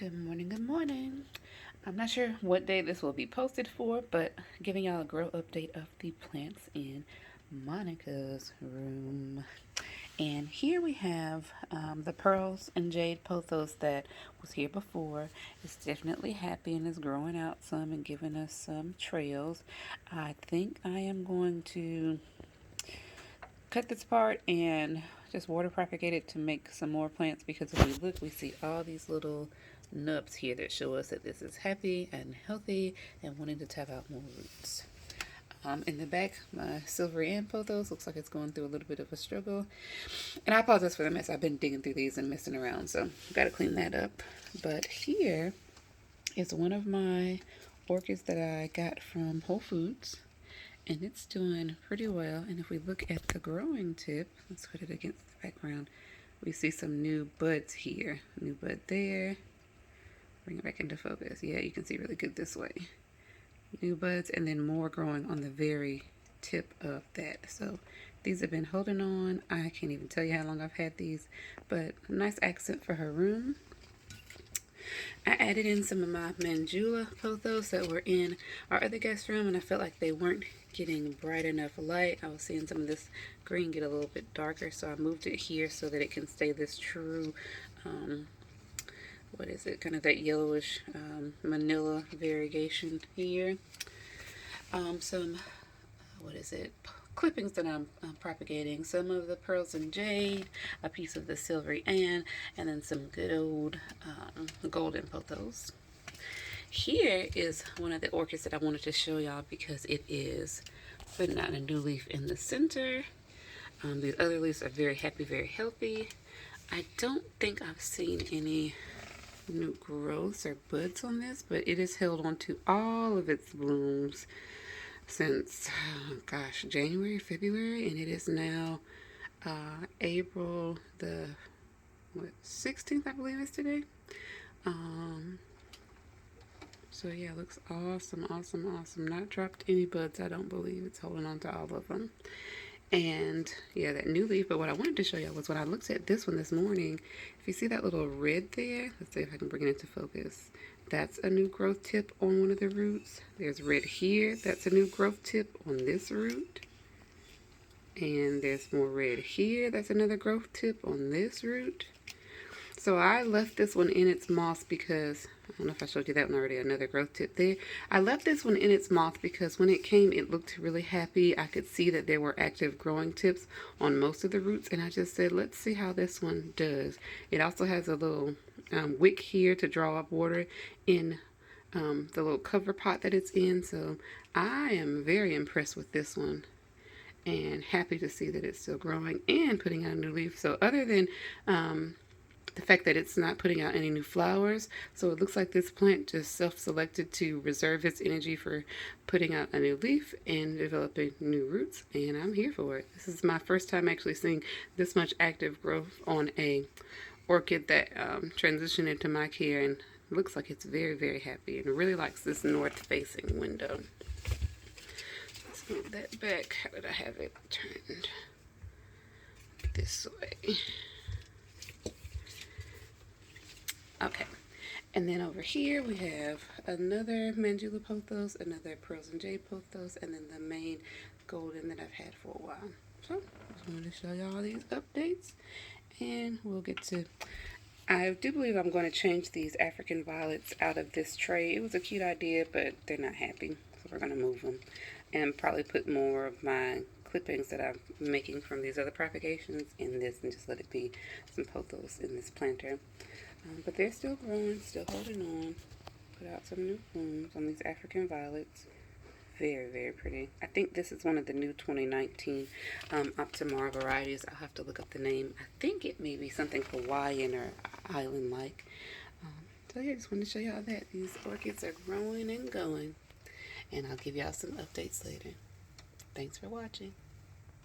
Good morning, good morning. I'm not sure what day this will be posted for, but giving y'all a grow update of the plants in Monica's room. And here we have the pearls and jade pothos that was here before. It's definitely happy and is growing out some and giving us some trails. I think I am going to cut this part and just water propagate it to make some more plants, because if we look, we see all these little nubs here that show us that this is happy and healthy and wanting to tap out more roots. In the back, my silvery and pothos looks like it's going through a little bit of a struggle. And I apologize for the mess. I've been digging through these and messing around, so I've got to clean that up. But here is one of my orchids that I got from Whole Foods, and it's doing pretty well. And if we look at the growing tip, let's put it against the background, we see some new buds here. New bud there. Bring it back into focus. Yeah, you can see really good this way. New buds, and then more growing on the very tip of that. So these have been holding on. I can't even tell you how long I've had these, but a nice accent for her room. I added in some of my Mandula pothos that were in our other guest room, and I felt like they weren't getting bright enough light. I was seeing some of this green get a little bit darker, so I moved it here so that it can stay this true, what is it, kind of that yellowish manila variegation here. Some, what is it, clippings that I'm propagating. Some of the pearls and jade, a piece of the silvery and then some good old golden pothos. Here is one of the orchids that I wanted to show y'all because it is putting out a new leaf in the center. These other leaves are very happy, very healthy. I don't think I've seen any new growths or buds on this, but it has held on to all of its blooms since, gosh, January, February, and it is now April the 16th, I believe is today. So yeah, looks awesome, awesome, awesome. Not dropped any buds, I don't believe. It's holding on to all of them. And yeah, that new leaf. But what I wanted to show you was when I looked at this one this morning, if you see that little red there, let's see if I can bring it into focus. That's a new growth tip on one of the roots. There's red here. That's a new growth tip on this root. And there's more red here. That's another growth tip on this root. So I left this one in its moss because, I don't know if I showed you that one already, another growth tip there. I left this one in its moss because when it came, it looked really happy. I could see that there were active growing tips on most of the roots, and I just said, let's see how this one does. It also has a little wick here to draw up water in the little cover pot that it's in. So I am very impressed with this one and happy to see that it's still growing and putting out a new leaf. So other than the fact that it's not putting out any new flowers, so it looks like this plant just self-selected to reserve its energy for putting out a new leaf and developing new roots, and I'm here for it. This is my first time actually seeing this much active growth on a orchid that transitioned into my care, and looks like it's very, very happy and really likes this north-facing window. Let's move that back. How did I have it turned? This way. Okay, and then over here we have another Mandula pothos, another pearls and jade pothos, and then the main golden that I've had for a while. So I just wanted to show you all these updates, and we'll get to, I do believe I'm going to change these African violets out of this tray. It was a cute idea, but they're not happy, so we're going to move them and probably put more of my clippings that I'm making from these other propagations in this and just let it be some pothos in this planter. But they're still growing, still holding on. Put out some new blooms on these African violets. Very, very pretty. I think this is one of the new 2019 Optimara varieties. I'll have to look up the name. I think it may be something Hawaiian or island-like. So yeah, I just wanted to show y'all that. These orchids are growing and going. And I'll give y'all some updates later. Thanks for watching.